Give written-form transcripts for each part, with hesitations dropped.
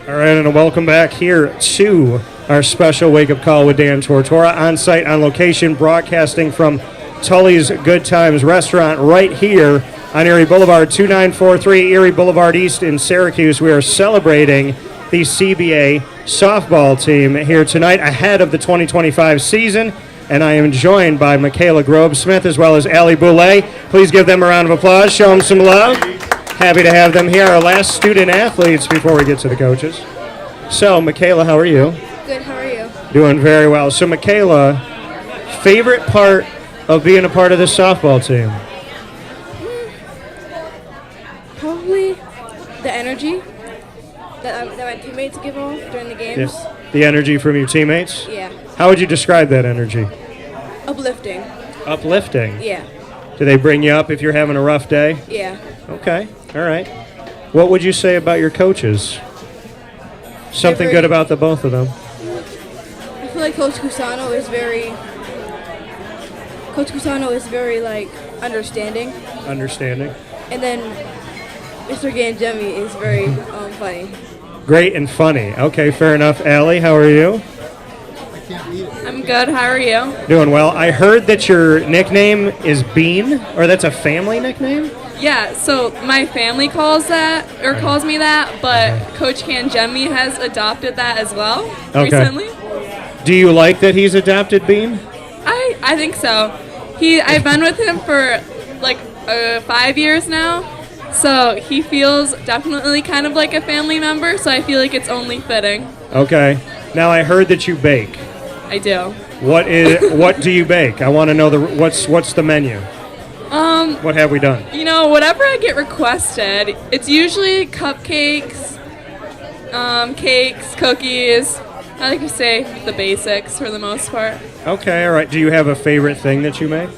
All right, and welcome back here to our special wake-up call with Dan Tortora, on-site, on location, broadcasting from Tully's Good Times Restaurant right here on Erie Boulevard, 2943 Erie Boulevard East in Syracuse. We are celebrating the CBA softball team here tonight ahead of the 2025 season, and I am joined by Makayla Grobsmith as well as Alli, Boule. Please give them a round of applause. Show them some love. Happy to have them here, our last student athletes before we get to the coaches. So, Makayla, how are you? Good, how are you? Doing very well. So, Makayla, favorite part of being a part of this softball team? Probably the energy that my teammates give off during the games. Yeah. The energy from your teammates? Yeah. How would you describe that energy? Uplifting. Uplifting? Yeah. Do they bring you up if you're having a rough day? Yeah. Okay, all right. What would you say about your coaches? Something good about the both of them? I feel like Coach Cusano is very like understanding. Understanding. And then Mr. Gangemi is very funny. Great and funny. Okay, fair enough. Alli, how are you? I'm good. How are you? Doing well. I heard that your nickname is Bean, or that's a family nickname? Yeah, so my family calls me that, but Coach Gangemi has adopted that as well recently. Do you like that he's adopted Bean? I think so. I've been with him for like 5 years now, so he feels definitely kind of like a family member, so I feel like it's only fitting. Okay. Now I heard that you bake. I do. What do you bake? I want to know what's the menu? What have we done? Whatever I get requested, it's usually cupcakes, cakes, cookies. I like to say the basics for the most part. Okay, all right. Do you have a favorite thing that you make?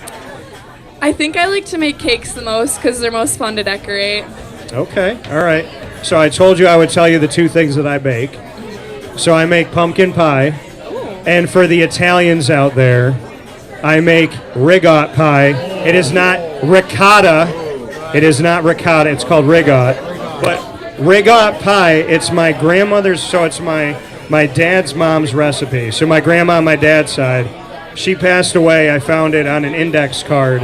I think I like to make cakes the most because they're most fun to decorate. Okay, all right. So I told you I would tell you the two things that I bake. So I make pumpkin pie, and for the Italians out there, I make ricotta pie. It is not ricotta. It is not ricotta. It's called ricotta. But ricotta pie, it's my grandmother's, so it's my dad's mom's recipe. So my grandma on my dad's side, she passed away. I found it on an index card,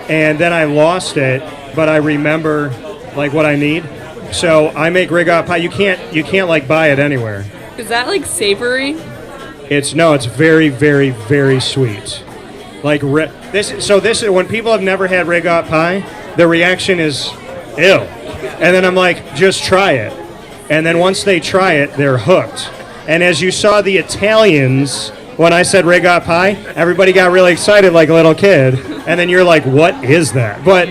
and then I lost it, but I remember like what I need. So I make ricotta pie. You can't like buy it anywhere. Is that like savory? It's very, very, very sweet. Like this is when people have never had ricotta pie, the reaction is ew. And then I'm like, just try it. And then once they try it, they're hooked. And as you saw the Italians, when I said ricotta pie, everybody got really excited like a little kid. And then you're like, what is that? But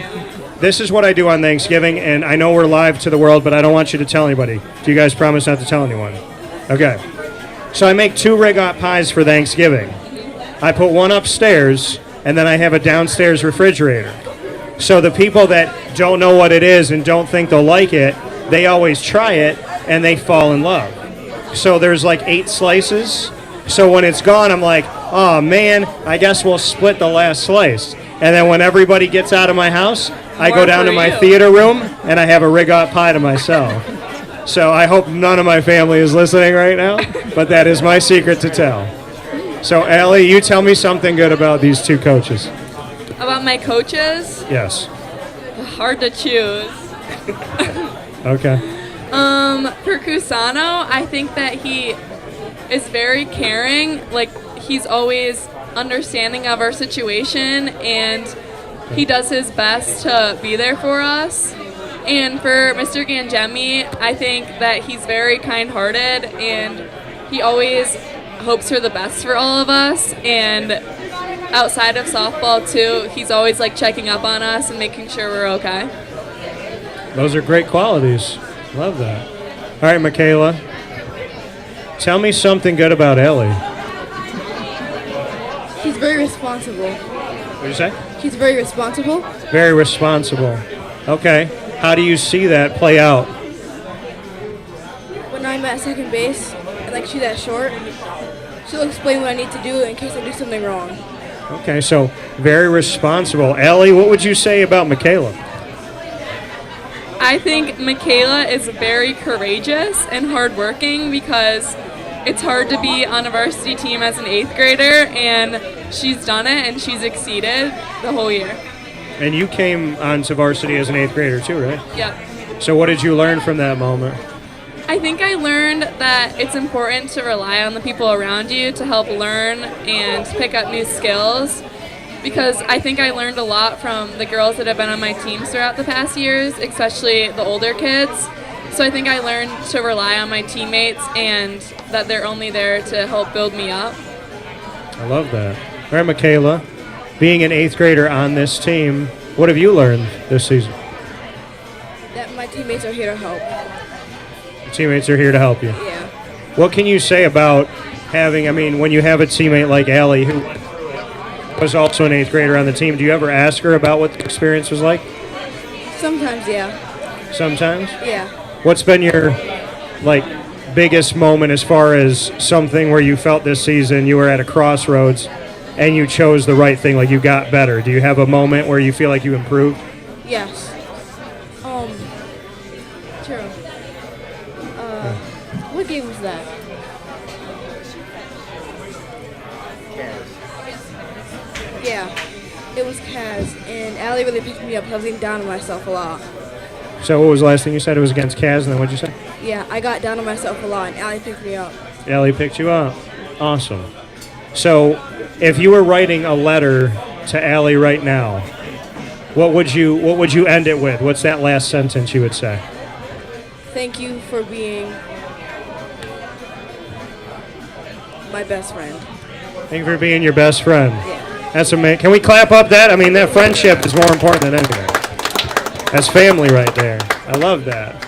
this is what I do on Thanksgiving, and I know we're live to the world, but I don't want you to tell anybody. Do you guys promise not to tell anyone? Okay. So I make 2 ricotta pies for Thanksgiving. I put one upstairs, and then I have a downstairs refrigerator. So the people that don't know what it is and don't think they'll like it, they always try it, and they fall in love. So there's like 8 slices. So when it's gone, I'm like, oh man, I guess we'll split the last slice. And then when everybody gets out of my house, I go down to my theater room, and I have a ricotta pie to myself. So I hope none of my family is listening right now, but that is my secret to tell. So, Alli, you tell me something good about these 2 coaches. About my coaches? Yes. Hard to choose. Okay. For Cusano, I think that he is very caring. Like, he's always understanding of our situation, and he does his best to be there for us. And for Mr. Gangemi, I think that he's very kind-hearted, and he always hopes for the best for all of us. And outside of softball, too, he's always like checking up on us and making sure we're okay. Those are great qualities. Love that. All right, Makayla, tell me something good about Alli. He's very responsible. What did you say? He's very responsible. Very responsible. Okay. How do you see that play out? When I'm at second base and like shoot that short, she'll explain what I need to do in case I do something wrong. Okay, so very responsible. Alli, what would you say about Makayla? I think Makayla is very courageous and hardworking because it's hard to be on a varsity team as an 8th grader, and she's done it and she's exceeded the whole year. And you came onto varsity as an 8th grader too, right? Yep. So what did you learn from that moment? I think I learned that it's important to rely on the people around you to help learn and pick up new skills, because I think I learned a lot from the girls that have been on my teams throughout the past years, especially the older kids. So I think I learned to rely on my teammates and that they're only there to help build me up. I love that. All right, Makayla, being an 8th grader on this team, what have you learned this season? That my teammates are here to help. Your teammates are here to help you. Yeah. What can you say about having, when you have a teammate like Alli, who was also an 8th grader on the team, do you ever ask her about what the experience was like? Sometimes, yeah. Sometimes? Yeah. What's been your, biggest moment as far as something where you felt this season you were at a crossroads and you chose the right thing, like you got better? Do you have a moment where you feel like you improved? Yes. Sure. What game was that? Yeah, it was Kaz, and Alli really picked me up. I was getting down on myself a lot. So what was the last thing you said? It was against Kaz, and then what'd you say? Yeah, I got down on myself a lot, and Alli picked me up. Alli picked you up. Awesome. So if you were writing a letter to Alli right now, what would you end it with? What's that last sentence you would say? Thank you for being my best friend. Thank you for being your best friend. Yeah. That's amazing. Can we clap up that? That friendship is more important than anything. That's family right there. I love that.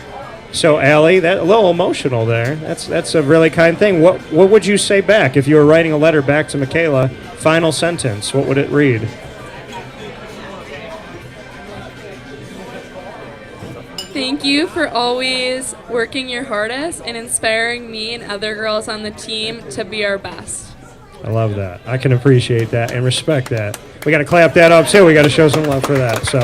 So, Alli, that a little emotional there. That's a really kind thing. What would you say back if you were writing a letter back to Makayla? Final sentence. What would it read? Thank you for always working your hardest and inspiring me and other girls on the team to be our best. I love that. I can appreciate that and respect that. We got to clap that up, too. We got to show some love for that. So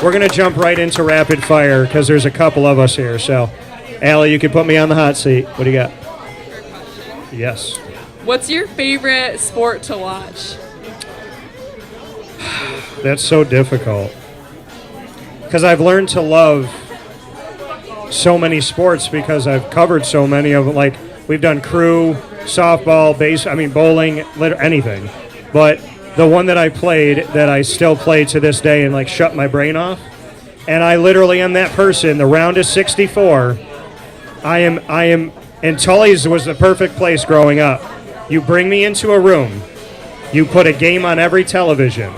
we're going to jump right into rapid fire because there's a couple of us here. So, Alli, you can put me on the hot seat. What do you got? Yes. What's your favorite sport to watch? That's so difficult. Because I've learned to love so many sports because I've covered so many of them. Like, we've done crew, softball, bowling, anything. But the one that I played, that I still play to this day and, shut my brain off, and I literally am that person. The round is 64. I am, and Tully's was the perfect place growing up. You bring me into a room. You put a game on every television.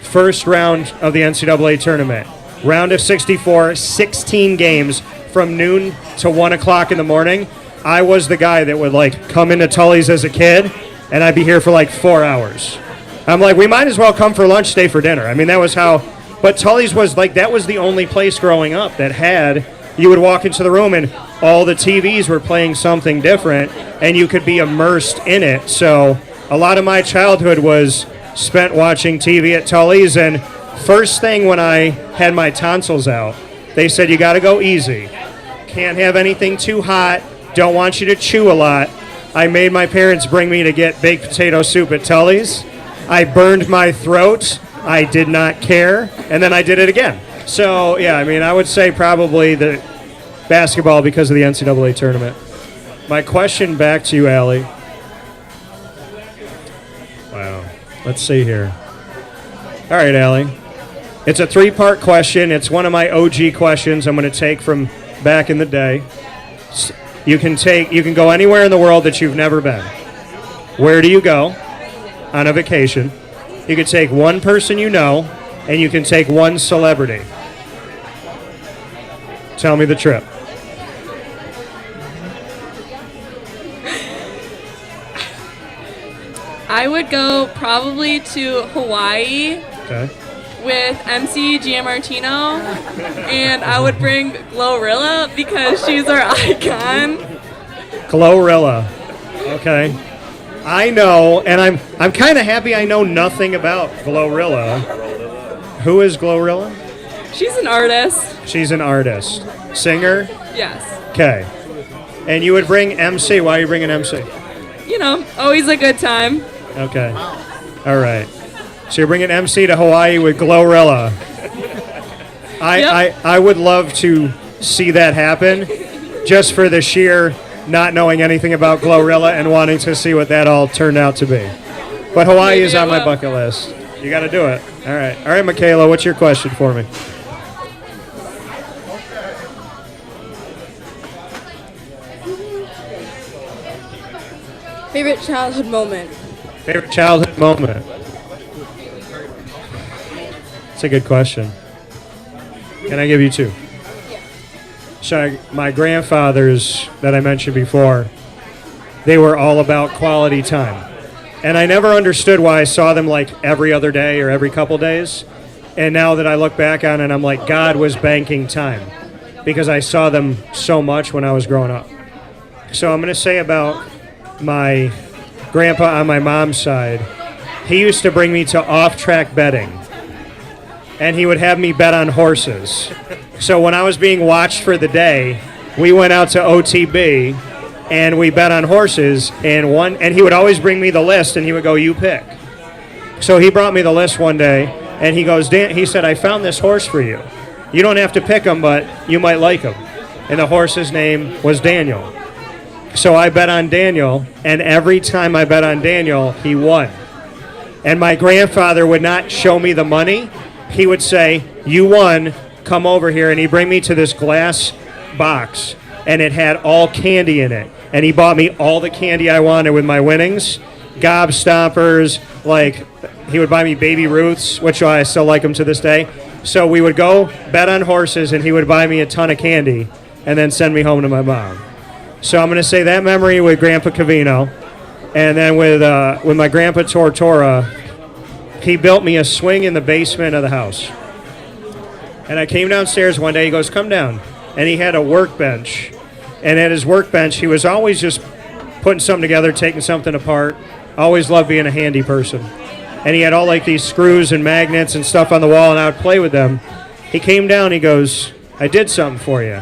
First round of the NCAA tournament. Round of 64, 16 games from noon to 1 o'clock in the morning. I was the guy that would, come into Tully's as a kid, and I'd be here for, 4 hours. I'm like, we might as well come for lunch, stay for dinner. That was how, but Tully's was, that was the only place growing up that had, you would walk into the room and all the TVs were playing something different, and you could be immersed in it. So a lot of my childhood was spent watching TV at Tully's, and first thing when I had my tonsils out, they said, you got to go easy. Can't have anything too hot. Don't want you to chew a lot. I made my parents bring me to get baked potato soup at Tully's. I burned my throat. I did not care. And then I did it again. So, yeah, I would say probably the basketball because of the NCAA tournament. My question back to you, Alli. Wow. Let's see here. All right, Alli. It's a 3-part question. It's one of my OG questions I'm going to take from back in the day. You can go anywhere in the world that you've never been. Where do you go on a vacation? You can take one person you know, and you can take one celebrity. Tell me the trip. I would go probably to Hawaii. Okay. With MC Giammartino, and I would bring Glorilla because she's our icon. Glorilla. Okay. I know, and I'm kind of happy I know nothing about Glorilla. Who is Glorilla? She's an artist. She's an artist. Singer? Yes. Okay. And you would bring MC. Why are you bringing MC? You know, always a good time. Okay. All right. So you're bringing MC to Hawaii with Glorilla. I would love to see that happen, just for the sheer not knowing anything about Glorilla and wanting to see what that all turned out to be. But Hawaii is on my bucket list. You got to do it. All right, Makayla, what's your question for me? Favorite childhood moment? Favorite childhood moment? That's a good question. Can I give you two? Yeah. So my grandfathers that I mentioned before, they were all about quality time. And I never understood why I saw them like every other day or every couple days. And now that I look back on it, I'm like, God was banking time, because I saw them so much when I was growing up. So I'm going to say about my grandpa on my mom's side, he used to bring me to off-track betting. And he would have me bet on horses. So when I was being watched for the day, we went out to OTB and we bet on horses, and he would always bring me the list and he would go, "You pick." So he brought me the list one day and he goes, "Dan," he said, "I found this horse for you. You don't have to pick him, but you might like him." And the horse's name was Daniel. So I bet on Daniel, and every time I bet on Daniel, he won. And my grandfather would not show me the money. He would say, "You won, come over here." And he'd bring me to this glass box, and it had all candy in it. And he bought me all the candy I wanted with my winnings. Gobstoppers, like, he would buy me Baby Ruths, which I still like them to this day. So we would go bet on horses, and he would buy me a ton of candy, and then send me home to my mom. So I'm going to say that memory with Grandpa Cavino. And then with my Grandpa Tortora, he built me a swing in the basement of the house. And I came downstairs one day, he goes, "Come down." And he had a workbench. And at his workbench, he was always just putting something together, taking something apart. Always loved being a handy person. And he had all like these screws and magnets and stuff on the wall, and I would play with them. He came down, he goes, "I did something for you."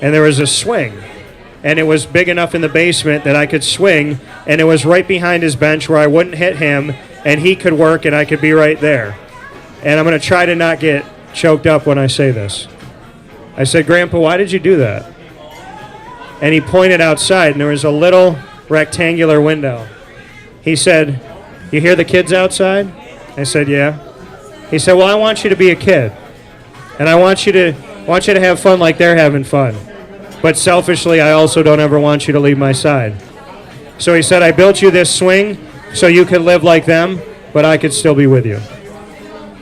And there was a swing. And it was big enough in the basement that I could swing, and it was right behind his bench where I wouldn't hit him, and he could work, and I could be right there. And I'm going to try to not get choked up when I say this. I said, "Grandpa, why did you do that?" And he pointed outside, and there was a little rectangular window. He said, "You hear the kids outside?" I said, "Yeah." He said, "Well, I want you to be a kid, and I want you to have fun like they're having fun. But selfishly, I also don't ever want you to leave my side." So he said, "I built you this swing so you could live like them, but I could still be with you."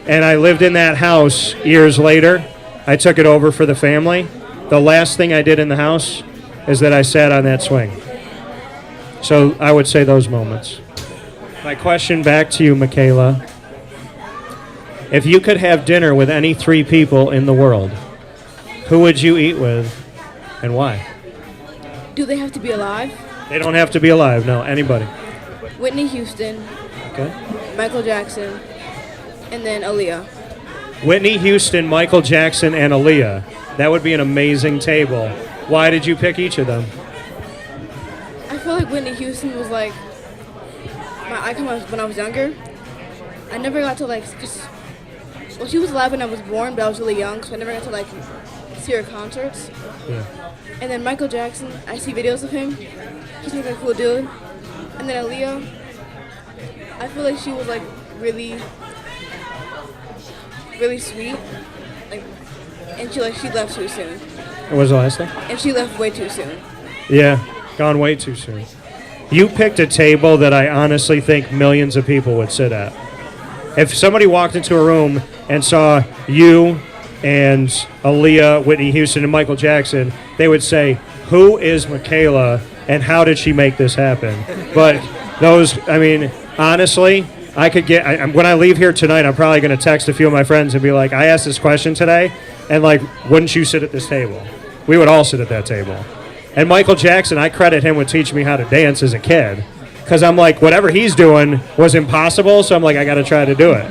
And I lived in that house years later. I took it over for the family. The last thing I did in the house is that I sat on that swing. So I would say those moments. My question back to you, Makayla. If you could have dinner with any three people in the world, who would you eat with and why? Do they have to be alive? They don't have to be alive, no, anybody. Whitney Houston, Okay. Michael Jackson, and then Aaliyah. Whitney Houston, Michael Jackson, and Aaliyah. That would be an amazing table. Why did you pick each of them? I feel like Whitney Houston was like my icon when I was younger. I never got to well, she was alive when I was born, but I was really young, so I never got to see her concerts. Yeah. And then Michael Jackson, I see videos of him. He seems like a cool dude. And then Aaliyah, I feel like she was really, really sweet. And she left too soon. What was the last thing? And she left way too soon. Yeah, gone way too soon. You picked a table that I honestly think millions of people would sit at. If somebody walked into a room and saw you and Aaliyah, Whitney Houston, and Michael Jackson, they would say, "Who is Makayla, and how did she make this happen?" But honestly, when I leave here tonight, I'm probably going to text a few of my friends and be like, "I asked this question today, and wouldn't you sit at this table?" We would all sit at that table. And Michael Jackson, I credit him with teaching me how to dance as a kid, because I'm like, whatever he's doing was impossible, so I'm like, I got to try to do it.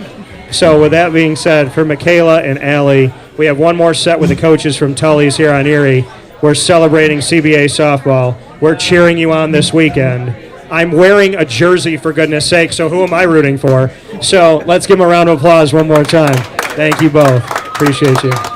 So with that being said, for Makayla and Alli, We have one more set with the coaches from Tully's here on Erie. We're celebrating CBA softball. We're cheering you on this weekend. I'm wearing a jersey, for goodness sake, so who am I rooting for? So let's give them a round of applause one more time. Thank you both. Appreciate you.